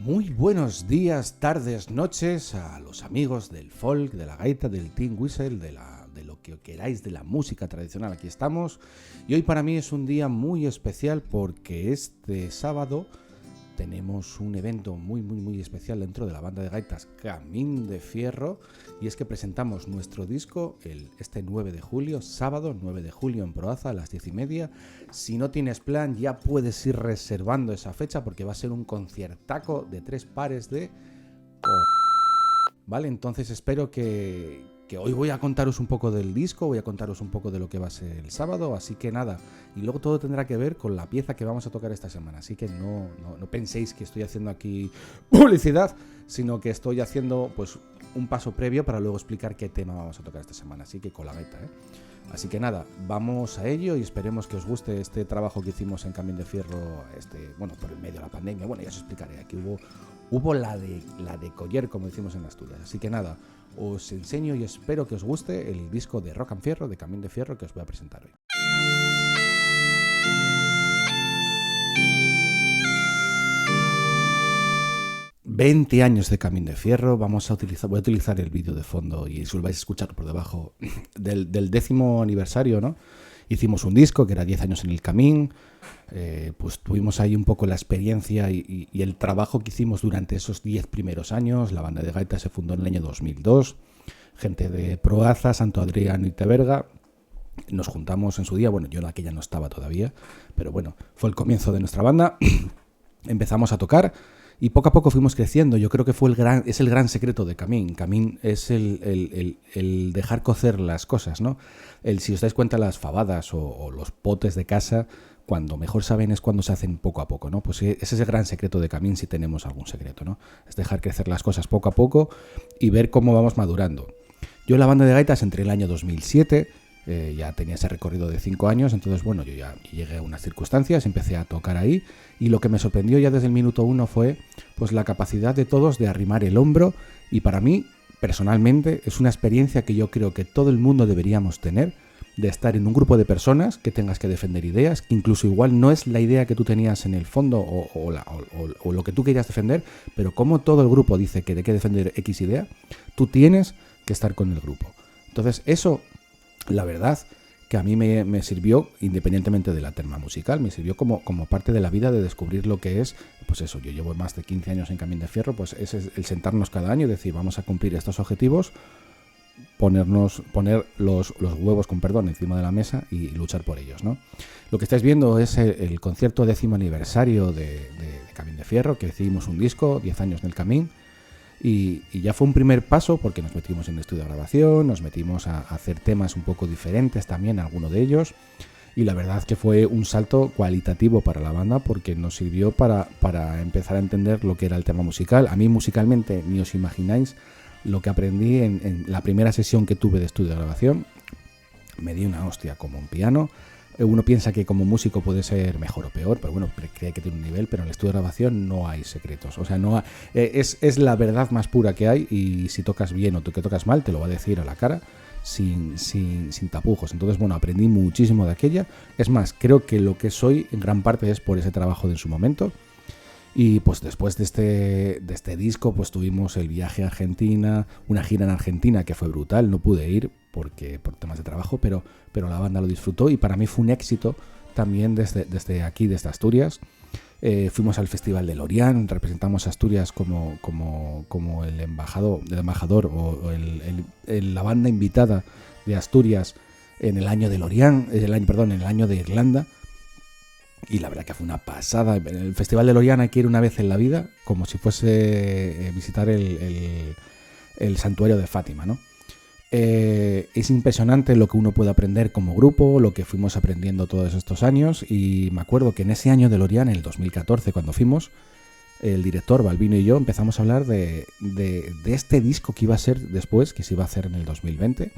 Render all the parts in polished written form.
Muy buenos días, tardes, noches a los amigos del folk, de la gaita, del tin whistle, de lo que queráis, de la música tradicional. Aquí estamos y hoy para mí es un día muy especial porque este sábado tenemos un evento muy especial dentro de la banda de gaitas Camín de Fierro, y es que presentamos nuestro disco este 9 de julio, sábado 9 de julio en Proaza a las 10:30. Si no tienes plan ya puedes ir reservando esa fecha porque va a ser un conciertaco de 3 pares de... ¿Vale? Entonces espero que hoy voy a contaros un poco del disco, voy a contaros un poco de lo que va a ser el sábado, así que nada, y luego todo tendrá que ver con la pieza que vamos a tocar esta semana, así que no penséis que estoy haciendo aquí publicidad, sino que estoy haciendo pues un paso previo para luego explicar qué tema vamos a tocar esta semana, así que con la gaita, ¿eh? Así que nada, vamos a ello y esperemos que os guste este trabajo que hicimos en Camín de Fierro, por el medio de la pandemia. Bueno, ya os explicaré, aquí hubo la de Coller, como decimos en Asturias. Así que nada, os enseño y espero que os guste el disco de Rock and Fierro, de Camín de Fierro, que os voy a presentar hoy. 20 años de Camín de Fierro, voy a utilizar el vídeo de fondo y si lo vais a escuchar por debajo del 10º aniversario, ¿no? Hicimos un disco que era 10 años en el Camín, pues tuvimos ahí un poco la experiencia y el trabajo que hicimos durante esos 10 primeros años. La banda de gaita se fundó en el año 2002, gente de Proaza, Santo Adrián y Teberga. Nos juntamos en su día, bueno, yo en aquella no estaba todavía, pero bueno, fue el comienzo de nuestra banda. Empezamos a tocar y poco a poco fuimos creciendo. Yo creo que es el gran secreto de Camín. Camín es el dejar cocer las cosas, ¿no? Si os dais cuenta, las fabadas o los potes de casa, cuando mejor saben es cuando se hacen poco a poco, ¿no? Pues ese es el gran secreto de Camín, si tenemos algún secreto, ¿no? Es dejar crecer las cosas poco a poco y ver cómo vamos madurando. Yo en la banda de gaitas entré en el año 2007, ya tenía ese recorrido de 5 años, entonces bueno, yo ya llegué a unas circunstancias, empecé a tocar ahí y lo que me sorprendió ya desde el minuto 1 fue pues la capacidad de todos de arrimar el hombro, y para mí personalmente es una experiencia que yo creo que todo el mundo deberíamos tener, de estar en un grupo de personas que tengas que defender ideas, que incluso igual no es la idea que tú tenías en el fondo o lo que tú querías defender, pero como todo el grupo dice que hay que defender X idea, tú tienes que estar con el grupo. Entonces eso, la verdad, que a mí me sirvió, independientemente de la terma musical, me sirvió como parte de la vida, de descubrir lo que es, pues eso, yo llevo más de 15 años en Camín de Fierro, pues ese es el sentarnos cada año y decir, vamos a cumplir estos objetivos, poner los huevos, con perdón, encima de la mesa y luchar por ellos, ¿no? Lo que estáis viendo es el concierto 10º aniversario de Camín de Fierro, que hicimos un disco, 10 años en el Camín. Y ya fue un primer paso porque nos metimos en el estudio de grabación, nos metimos a hacer temas un poco diferentes también, alguno de ellos, y la verdad que fue un salto cualitativo para la banda porque nos sirvió para empezar a entender lo que era el tema musical. A mí musicalmente ni os imagináis lo que aprendí en la primera sesión que tuve de estudio de grabación. Me di una hostia como un piano. Uno piensa que como músico puede ser mejor o peor, pero bueno, cree que tiene un nivel, pero en el estudio de grabación no hay secretos. O sea, es la verdad más pura que hay, y si tocas bien o que tocas mal, te lo va a decir a la cara, sin tapujos. Entonces, bueno, aprendí muchísimo de aquella. Es más, creo que lo que soy en gran parte es por ese trabajo de en su momento. Y pues después de este disco, pues tuvimos el viaje a Argentina, una gira en Argentina que fue brutal. No pude ir por temas de trabajo, pero la banda lo disfrutó y para mí fue un éxito también desde aquí, desde Asturias. Fuimos al Festival de Lorient, representamos a Asturias como el embajador o la banda invitada de Asturias en el año de Lorient, en el año de Irlanda. Y la verdad que fue una pasada. En el Festival de Lorient hay que ir una vez en la vida, como si fuese visitar el santuario de Fátima, ¿no? Es impresionante lo que uno puede aprender como grupo, lo que fuimos aprendiendo todos estos años. Y me acuerdo que en ese año de Lorient, en el 2014, cuando fuimos, el director Balbino y yo empezamos a hablar de este disco que iba a ser después, que se iba a hacer en el 2020,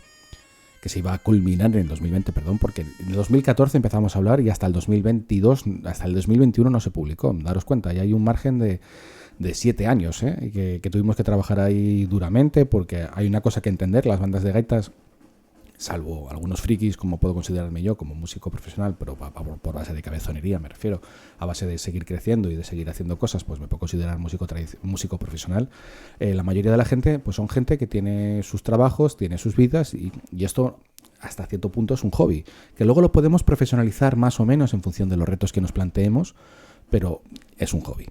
que se iba a culminar en el 2020, perdón, porque en el 2014 empezamos a hablar y hasta el 2022, hasta el 2021 no se publicó. Daros cuenta, ya hay un margen de 7 años, que tuvimos que trabajar ahí duramente, porque hay una cosa que entender: las bandas de gaitas salvo algunos frikis, como puedo considerarme yo, como músico profesional, pero por base de cabezonería me refiero, a base de seguir creciendo y de seguir haciendo cosas, pues me puedo considerar músico profesional. La mayoría de la gente pues son gente que tiene sus trabajos, tiene sus vidas, y esto hasta cierto punto es un hobby, que luego lo podemos profesionalizar más o menos en función de los retos que nos planteemos, pero es un hobby.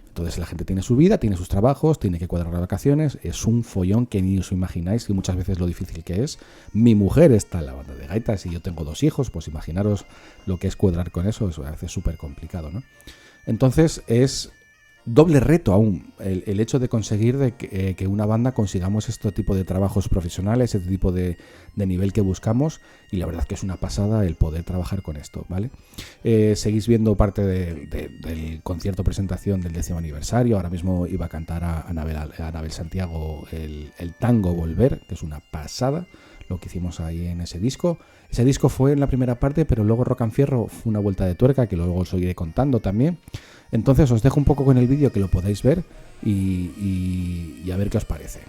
Entonces la gente tiene su vida, tiene sus trabajos, tiene que cuadrar las vacaciones, es un follón que ni os imagináis, y muchas veces lo difícil que es. Mi mujer está en la banda de gaitas y yo tengo 2 hijos, pues imaginaros lo que es cuadrar con eso, es a veces súper complicado, ¿no? Entonces es doble reto aún el hecho de conseguir que una banda consigamos este tipo de trabajos profesionales, este tipo de nivel que buscamos, y la verdad es que es una pasada el poder trabajar con esto, ¿vale? Seguís viendo parte del concierto presentación del 10º aniversario. Ahora mismo iba a cantar a Anabel Santiago el tango Volver, que es una pasada lo que hicimos ahí en ese disco. Ese disco fue en la primera parte, pero luego Rock and Fierro fue una vuelta de tuerca que luego os iré contando también. Entonces os dejo un poco con el vídeo, que lo podáis ver y a ver qué os parece.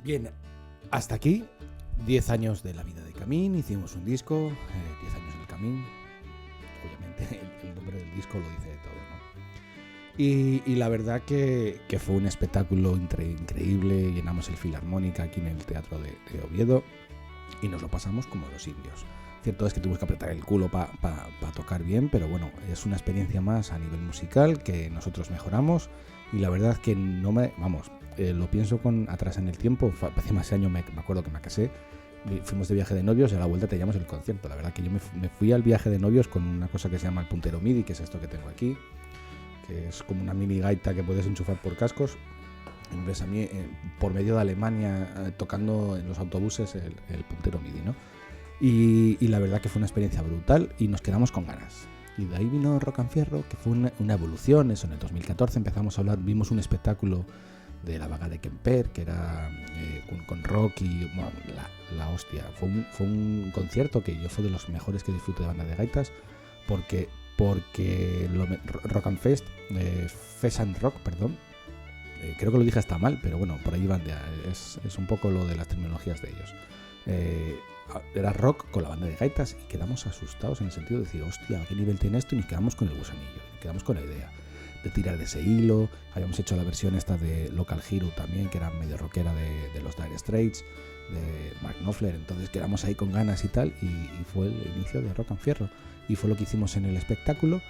Bien, hasta aquí 10 años de la vida de Camín. Hicimos un disco, 10 años en el Camín. Obviamente el nombre del disco lo dice de todo, ¿no? Y la verdad que fue un espectáculo increíble. Llenamos el Filarmónica aquí en el Teatro de Oviedo y nos lo pasamos como los indios. Cierto es que tuvimos que apretar el culo para tocar bien, pero bueno, es una experiencia más a nivel musical que nosotros mejoramos, y la verdad es que no me... Vamos, lo pienso atrás en el tiempo. Hace más años me acuerdo que me casé, fuimos de viaje de novios y a la vuelta teníamos el concierto. La verdad que yo me fui al viaje de novios con una cosa que se llama el puntero MIDI, que es esto que tengo aquí, que es como una mini gaita que puedes enchufar por cascos. Entonces a mí, por medio de Alemania, tocando en los autobuses el puntero MIDI, ¿no? Y la verdad que fue una experiencia brutal y nos quedamos con ganas. Y de ahí vino Rock and Fierro, que fue una evolución. Eso, en el 2014 empezamos a hablar, vimos un espectáculo de la vaga de Kemper, que era con rock y bueno, la hostia. Fue un concierto que yo fue de los mejores que disfruté de banda de gaitas, porque Rock and Fest, Fest and Rock, perdón, creo que lo dije hasta mal, pero bueno, por ahí van, es un poco lo de las terminologías de ellos. Era rock con la banda de gaitas y quedamos asustados en el sentido de decir, hostia, ¿qué nivel tiene esto? Y nos quedamos con el gusanillo, nos quedamos con la idea de tirar de ese hilo. Habíamos hecho la versión esta de Local Hero también, que era medio rockera de los Dire Straits, de Mark Knopfler. Entonces quedamos ahí con ganas y tal, y fue el inicio de Rock and Fierro, y fue lo que hicimos en el espectáculo,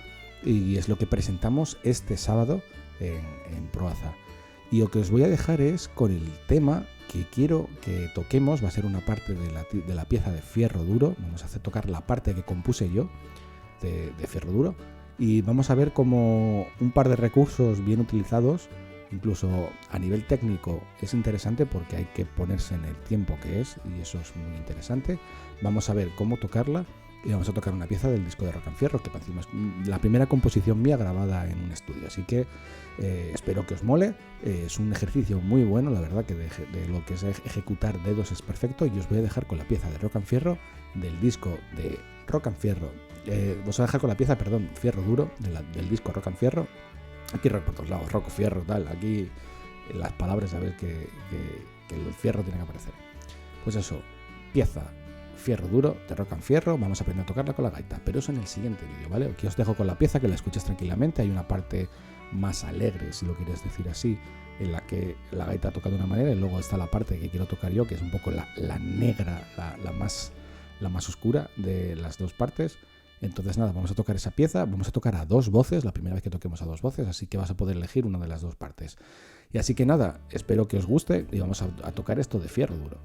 y es lo que presentamos este sábado en Proaza. Y lo que os voy a dejar es con el tema que quiero que toquemos. Va a ser una parte de la pieza de Fierro Duro. Vamos a tocar la parte que compuse yo de Fierro Duro, y vamos a ver cómo un par de recursos bien utilizados, incluso a nivel técnico, es interesante porque hay que ponerse en el tiempo que es, y eso es muy interesante. Vamos a ver cómo tocarla, y vamos a tocar una pieza del disco de Rock and Fierro, que encima es la primera composición mía grabada en un estudio, así que espero que os mole. Es un ejercicio muy bueno, la verdad, que de lo que es ejecutar dedos es perfecto, y os voy a dejar con la pieza de Rock and Fierro del disco de Rock and Fierro. Os voy a dejar con la pieza, perdón, Fierro Duro, del disco Rock and Fierro. Aquí rock por todos lados, rock, fierro, tal, aquí las palabras, a ver que el fierro tiene que aparecer. Pues eso, pieza Fierro Duro de Rock and Fierro. Vamos a aprender a tocarla con la gaita, pero eso en el siguiente vídeo, ¿vale? Aquí os dejo con la pieza, que la escuches tranquilamente. Hay una parte más alegre, si lo quieres decir así, en la que la gaita toca de una manera, y luego está la parte que quiero tocar yo, que es un poco la negra, la más oscura de las dos partes. Entonces nada, vamos a tocar esa pieza, vamos a tocar a 2 voces, la primera vez que toquemos a 2 voces, así que vas a poder elegir una de las 2 partes. Y así que nada, espero que os guste y vamos a tocar esto de Fierro Duro.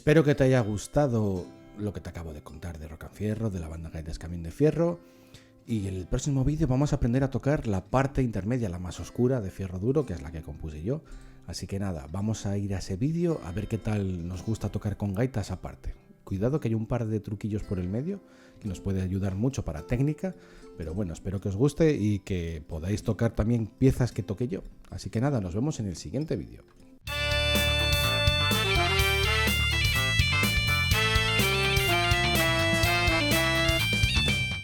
Espero que te haya gustado lo que te acabo de contar de Rock and Fierro, de la banda Gaitas Camín de Fierro. Y en el próximo vídeo vamos a aprender a tocar la parte intermedia, la más oscura de Fierro Duro, que es la que compuse yo. Así que nada, vamos a ir a ese vídeo a ver qué tal nos gusta tocar con gaitas aparte. Cuidado que hay un par de truquillos por el medio que nos puede ayudar mucho para técnica, pero bueno, espero que os guste y que podáis tocar también piezas que toque yo. Así que nada, nos vemos en el siguiente vídeo.